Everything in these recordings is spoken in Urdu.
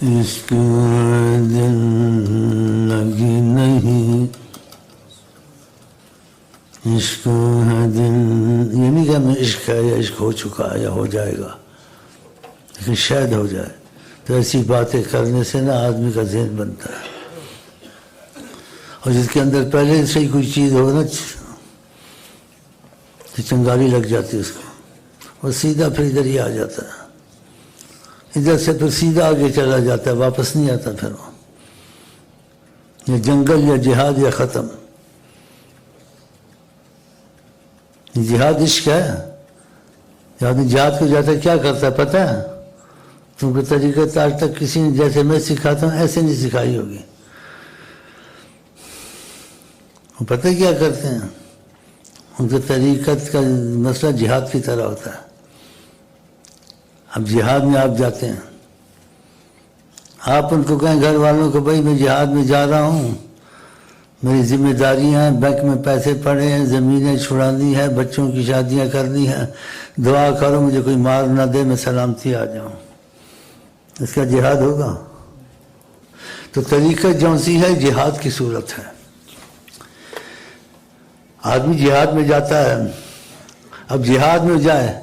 عشق دل لگی نہیں، عشق ہے دل، یہ نہیں کہ ہمیں عشق ہے یا عشق ہو چکا ہے یا ہو جائے گا، لیکن شاید ہو جائے. تو ایسی باتیں کرنے سے نا آدمی کا ذہن بنتا ہے، اور جس کے اندر پہلے سے ہی کوئی چیز ہو نا کہ چنگاری لگ جاتی ہے اس کو، وہ سیدھا پھر ادھر ہی آ جاتا ہے، ادھر سے پھر سیدھا آگے چلا جاتا ہے، واپس نہیں آتا. پھر وہ یا جنگل یا جہاد یا ختم. جہاد عشق ہے. آدمی جہاد کو جاتا ہے کیا کرتا ہے پتہ ہے؟ کیونکہ طریقت آج تک کسی نے جیسے میں سکھاتا ہوں ایسے نہیں سکھائی ہوگی. وہ پتہ کیا کرتے ہیں؟ ان کی طریقت کا مسئلہ جہاد کی طرح ہوتا ہے. اب جہاد میں آپ جاتے ہیں، آپ ان کو کہیں گھر والوں کو بھائی میں جہاد میں جا رہا ہوں، میری ذمہ داریاں ہیں، بینک میں پیسے پڑے ہیں، زمینیں چھڑانی ہیں، بچوں کی شادیاں کرنی ہیں، دعا کرو مجھے کوئی مار نہ دے، میں سلامتی آ جاؤں. اس کا جہاد ہوگا؟ تو طریقت جو سی ہے جہاد کی صورت ہے. آدمی جہاد میں جاتا ہے، اب جہاد میں جائے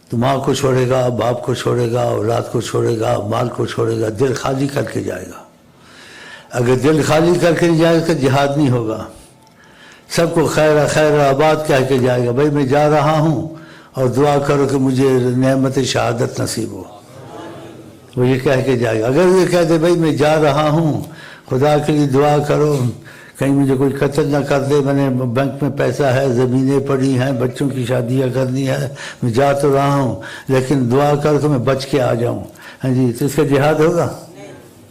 تو ماں کو چھوڑے گا، باپ کو چھوڑے گا، اولاد کو چھوڑے گا، مال کو چھوڑے گا، دل خالی کر کے جائے گا. اگر دل خالی کر کے جائے گا تو جہاد نہیں ہوگا. سب کو خیر خیر آباد کہہ کے جائے گا، بھائی میں جا رہا ہوں اور دعا کرو کہ مجھے نعمت شہادت نصیب ہو. وہ یہ کہہ کے جائے گا. اگر یہ کہہ دے بھائی میں جا رہا ہوں، خدا کے لیے دعا کرو کہیں مجھے کوئی قتل نہ کر دے، میں نے بینک میں پیسہ ہے، زمینیں پڑی ہیں، بچوں کی شادیاں کرنی ہے، میں جا تو رہا ہوں لیکن دعا کر تو میں بچ کے آ جاؤں، ہاں جی، تو اس کا جہاد ہوگا؟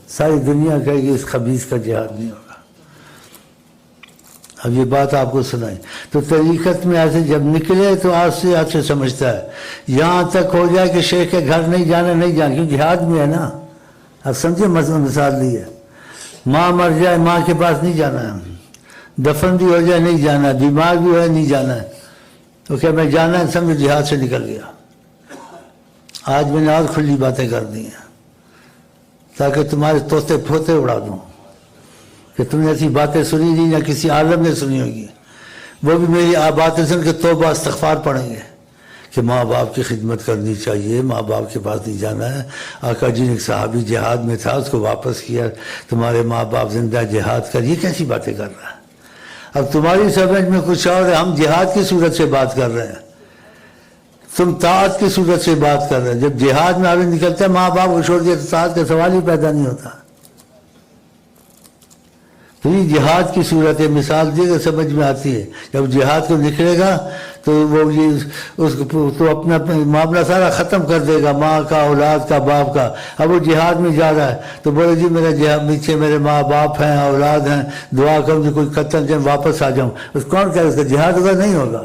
ساری دنیا کہے گی اس خبیث کا جہاد نہیں ہوگا. اب یہ بات آپ کو سنائیں. تو طریقت میں ایسے جب نکلے تو آج سے سمجھتا ہے، یہاں تک ہو جائے کہ شیخ کے گھر نہیں جانا، نہیں جانا، کیونکہ جہاد میں ہے نا. اب سمجھے مثال لی ہے، ماں مر جائے ماں کے پاس نہیں جانا ہے، دفن بھی ہو جائے نہیں جانا ہے، بیمار بھی ہو نہیں جانا ہے. تو کیا میں جانا ہے؟ سمجھو جہاد سے نکل گیا. آج میں نے اور کھلی باتیں کر دی ہیں تاکہ تمہارے توتے پھوتے اڑا دوں کہ تم نے ایسی باتیں سنی نہیں یا کسی عالم نے سنی ہوگی. وہ بھی میری باتیں سن کے توبہ استغفار پڑھیں گے کہ ماں باپ کی خدمت کرنی چاہیے، ماں باپ کے پاس نہیں جانا ہے. آقا جی نے ایک صحابی جہاد میں تھا، اس کو واپس کیا، تمہارے ماں باپ زندہ جہاد کر. یہ کیسی باتیں کر رہا ہے؟ اب تمہاری سمجھ میں کچھ اور ہے، ہم جہاد کی صورت سے بات کر رہے ہیں، تم طاعت کی صورت سے بات کر رہے ہیں. جب جہاد میں آگے نکلتا ہے ماں باپ کو چھوڑ دیا تو طاعت کا سوال ہی پیدا نہیں ہوتا. تو یہ جہاد کی صورت ہے، مثال دے گا سمجھ میں آتی ہے. جب جہاد کو نکلے گا تو وہ اس تو اپنا معاملہ سارا ختم کر دے گا، ماں کا، اولاد کا، باپ کا. اب وہ جہاد میں جا رہا ہے تو بولے جی میرا جہاد پیچھے میرے ماں باپ ہیں، اولاد ہیں، دعا کروں کہ کوئی قتل جائے واپس آ جاؤں. اس کون کہہ اس کا جہاد ہوگا؟ نہیں ہوگا.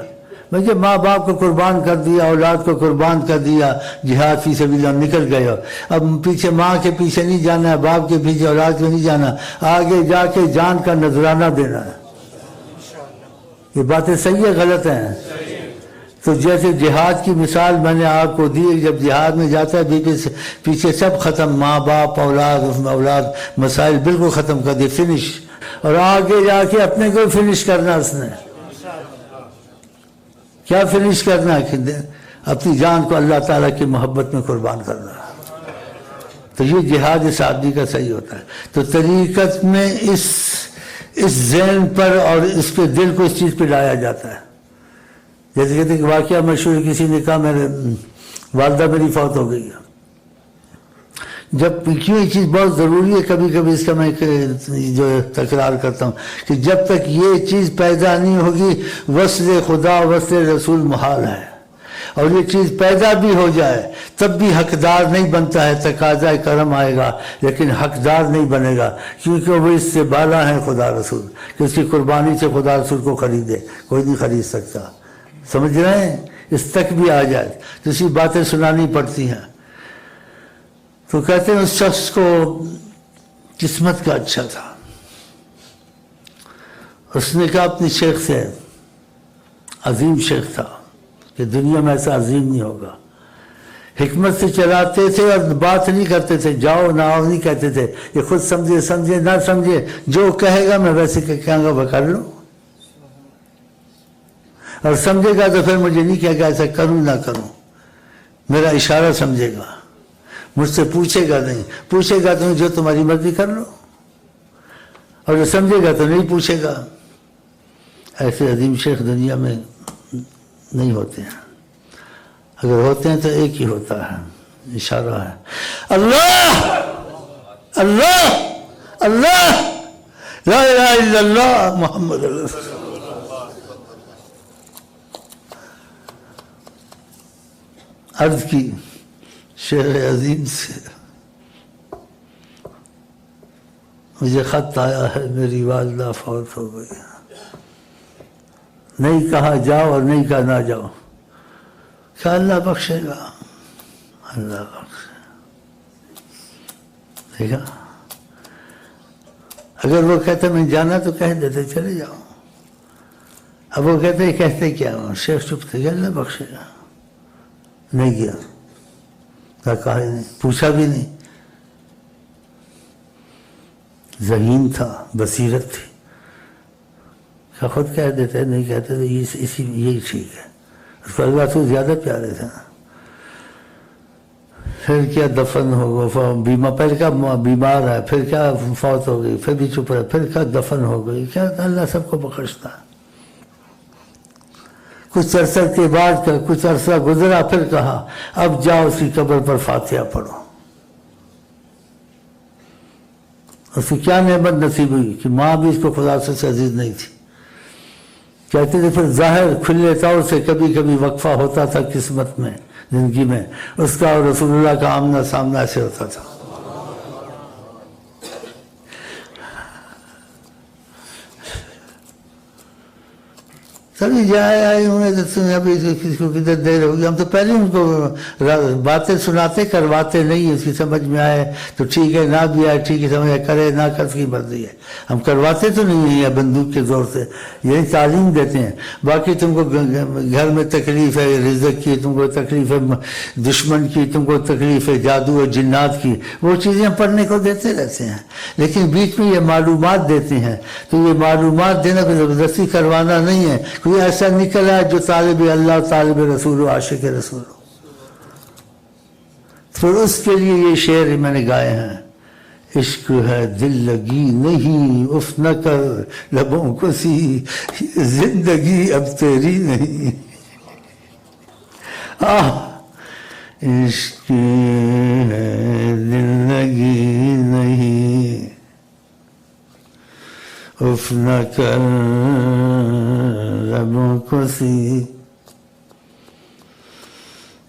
مجھے ماں باپ کو قربان کر دیا، اولاد کو قربان کر دیا، جہاد فی سبیل اللہ نکل گئے. اب پیچھے ماں کے پیچھے نہیں جانا ہے، باپ کے پیچھے، اولاد کے نہیں جانا، آگے جا کے جان کا نذرانہ دینا ہے. یہ باتیں صحیح ہے غلط ہیں؟ تو جیسے جہاد کی مثال میں نے آپ کو دی، جب جہاد میں جاتا ہے پیچھے سب ختم، ماں باپ، اولاد، مسائل بالکل ختم کر دی، فنش. اور آگے جا کے اپنے کو فنش کرنا. اس نے کیا فنش کرنا ہے؟ اپنی جان کو اللہ تعالیٰ کی محبت میں قربان کرنا. تو یہ جہاد اس آدمی کا صحیح ہوتا ہے. تو طریقت میں اس ذہن پر اور اس کے دل کو اس چیز پہ لایا جاتا ہے. جیسے کہتے ہیں کہ واقعہ مشہور، کسی نے کہا میرے والدہ میری فوت ہو گئی ہے. جب کیوں یہ چیز بہت ضروری ہے، کبھی کبھی اس کا میں جو تکرار کرتا ہوں کہ جب تک یہ چیز پیدا نہیں ہوگی وصل خدا وصل رسول محال ہے. اور یہ چیز پیدا بھی ہو جائے تب بھی حقدار نہیں بنتا ہے. تقاضۂ کرم آئے گا لیکن حقدار نہیں بنے گا، کیونکہ وہ اس سے بالا ہے خدا رسول، کہ اس کی قربانی سے خدا رسول کو خریدے، کوئی نہیں خرید سکتا. سمجھ رہے ہیں؟ اس تک بھی آ جائے تو اسی باتیں سنانی پڑتی ہیں. تو کہتے ہیں اس شخص کو قسمت کا اچھا تھا. اس نے کہا اپنے شیخ سے، عظیم شیخ تھا کہ دنیا میں ایسا عظیم نہیں ہوگا، حکمت سے چلاتے تھے اور بات نہیں کرتے تھے، جاؤ نہ آؤ نہیں کہتے تھے، یہ خود سمجھے سمجھے نہ سمجھے، جو کہے گا میں ویسے کہوں گا وہ کر لوں، اور سمجھے گا تو پھر مجھے نہیں کہے گا ایسا کروں نہ کروں، میرا اشارہ سمجھے گا، مجھ سے پوچھے گا نہیں، پوچھے گا تو جو تمہاری مرضی کر لو، اور جو سمجھے گا تو نہیں پوچھے گا۔ ایسے عظیم شیخ دنیا میں نہیں ہوتے ہیں، اگر ہوتے ہیں تو ایک ہی ہوتا ہے، اشارہ ہے، اللہ اللہ اللہ لا الہ الا اللہ محمد رسول اللہ۔ عرض کی شیخ عظیم سے، مجھے خط آیا ہے میری والدہ فوت ہو گئی، نہیں کہا جاؤ اور نہیں کہا نہ جاؤ، کہ اللہ بخشے گا، اللہ بخشے گا، دیکھا، اگر وہ کہتے میں جانا تو کہہ دیتے چلے جاؤ، اب وہ کہتے کیا ہوں، شیخ چپ تھے کہ اللہ بخشے گا، نہیں گیا، کہا نہیں، پوچھا بھی نہیں، ذہین تھا، بصیرت تھی، کہ خود کہہ دیتے نہیں کہتے تو یہی ٹھیک ہے، اس کو اللہ سے زیادہ پیارے تھے۔ پھر کیا دفن ہو گیا، پہلے کیا بیمار ہے، پھر کیا فوت ہو گئی، پھر بھی چپ رہے، پھر کیا دفن ہو گئی، کیا اللہ سب کو بخشتا ہے۔ کچھ عرصہ کے بعد کچھ عرصہ گزرا، پھر کہا اب جاؤ اس کی قبر پر فاتحہ پڑھو۔ اس کی کیا نعمت نصیب ہوئی کہ ماں بھی اس کو خدا سے عزیز نہیں تھی، کہتے تھے پھر ظاہر کھلے طور سے کبھی کبھی وقفہ ہوتا تھا قسمت میں، زندگی میں اس کا اور رسول اللہ کا آمنا سامنا ایسے ہوتا تھا۔ سبھی جائے آئے ہوئے تو ابھی کسی کو کدھر دیر ہوگی، ہم تو پہلے ان کو باتیں سناتے کرواتے نہیں، اس کی سمجھ میں آئے تو ٹھیک ہے، نہ بھی آئے ٹھیک ہے، سمجھ کرے نہ کر کی مرضی ہے، ہم کرواتے تو نہیں ہیں بندوق کے زور سے، یہی تعلیم دیتے ہیں۔ باقی تم کو گھر میں تکلیف ہے رزق کی، تم کو تکلیف ہے دشمن کی، تم کو تکلیف ہے جادو اور جنات کی، وہ چیزیں پڑھنے کو دیتے رہتے ہیں، لیکن بیچ میں یہ معلومات دیتے ہیں، تو یہ معلومات دینا کوئی زبردستی کروانا نہیں ہے، کوئی ایسا نکلا جو طالب اللہ طالب رسول و عاشق رسول ہو، پھر اس کے لیے یہ شعر میں نے گائے ہیں، عشق ہے دل لگی نہیں اف نہ کر لبوں کو سی، زندگی اب تیری نہیں، عشق ہے دل لگی نہیں اف نہ کر لبوں کو سی،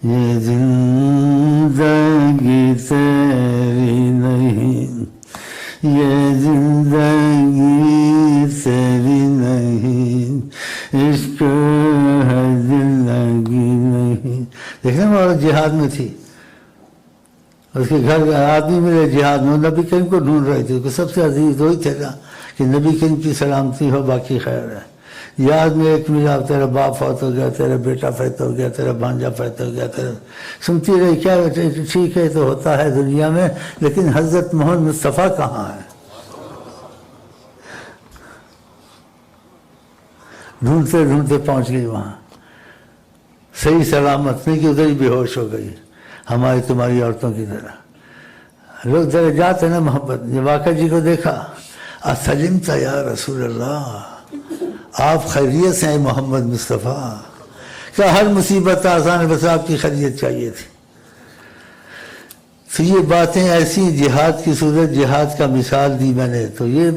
یہ زندگی تیری نہیں، یہ زندگی تیری نہیں، عشق ہے زندگی نہیں۔ دیکھنا وہ جہاد میں تھی، اس کے گھر آدمی ملے جہاد میں، نبی کریم کو ڈھونڈ رہے تھے، سب سے عزیز وہی تھے نا کہ نبی کریم کی سلامتی ہو، باقی خیر ہے۔ یاد میں ایک ملا تیرا باپ فوت ہو گیا، تیرا بیٹا فوت ہو گیا، تیرا بھانجا فوت ہو گیا، تیرا سنتی رہی، کیا ٹھیک ہے تو ہوتا ہے دنیا میں، لیکن حضرت محمد مصطفیٰ کہاں ہے؟ ڈھونڈتے ڈھونڈتے پہنچ گئی وہاں، صحیح سلامت، نہیں کہ ادھر ہی بے ہوش ہو گئی، ہماری تمہاری عورتوں کی طرح۔ لوگ درجات ہیں نا محبت، جب واقعہ جی کو دیکھا، اسلمت یا رسول اللہ، آپ خیریت سے ہیں محمد مصطفیٰ، کیا ہر مصیبت آسان ہے، بس آپ کی خیریت چاہیے تھی۔ تو یہ باتیں ایسی جہاد کی صورت، جہاد کا مثال دی میں نے، تو یہ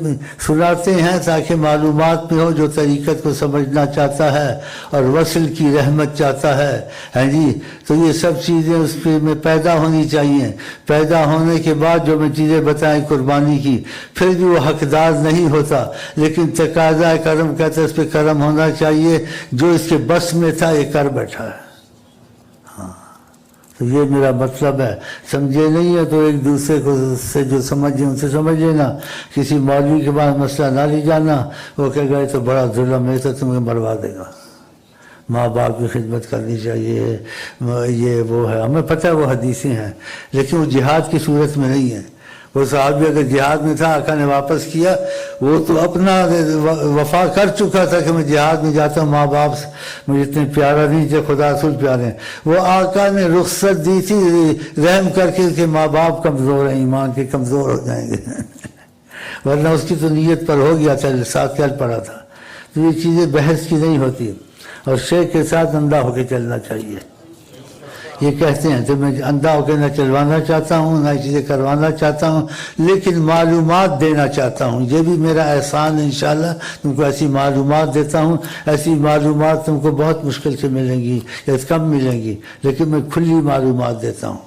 سناتے ہیں تاکہ معلومات میں ہو، جو طریقت کو سمجھنا چاہتا ہے اور وصل کی رحمت چاہتا ہے، ہاں جی، تو یہ سب چیزیں اس میں پیدا ہونی چاہیے۔ پیدا ہونے کے بعد جو میں چیزیں بتائیں قربانی کی، پھر بھی وہ حقدار نہیں ہوتا، لیکن تقاضا کرم کہتے اس پہ کرم ہونا چاہیے، جو اس کے بس میں تھا یہ کر بیٹھا ہے۔ تو یہ میرا مطلب ہے، سمجھے نہیں ہے تو ایک دوسرے کو سے جو سمجھے ان سے سمجھ لینا، کسی مولوی کے بعد مسئلہ نہ لے جانا، وہ کہے گا یہ تو بڑا ظلم ہے تو تمہیں مروا دے گا، ماں باپ کی خدمت کرنی چاہیے، یہ وہ ہے، ہمیں پتہ ہے وہ حدیثیں ہیں، لیکن وہ جہاد کی صورت میں نہیں ہے۔ وہ صحابی اگر جہاد میں تھا، آقا نے واپس کیا، وہ تو اپنا وفا کر چکا تھا کہ میں جہاد میں جاتا ہوں، ماں باپ مجھے اتنے پیارا نہیں تھے، خدا رسول پیارے ہیں۔ وہ آقا نے رخصت دی تھی رحم کر کے کہ ماں باپ کمزور ہیں، ایمان کے کمزور ہو جائیں گے ورنہ اس کی تو نیت پر ہو گیا تھا، ساتھ چل پڑا تھا۔ تو یہ چیزیں بحث کی نہیں ہوتی، اور شیخ کے ساتھ اندھا ہو کے چلنا چاہیے۔ یہ کہتے ہیں تو میں اندھا ہو کے نہ چلوانا چاہتا ہوں، نہ چیزیں کروانا چاہتا ہوں، لیکن معلومات دینا چاہتا ہوں، یہ بھی میرا احسان ہے۔ انشاءاللہ تم کو ایسی معلومات دیتا ہوں، ایسی معلومات تم کو بہت مشکل سے ملیں گی یا کم ملیں گی، لیکن میں کھلی معلومات دیتا ہوں۔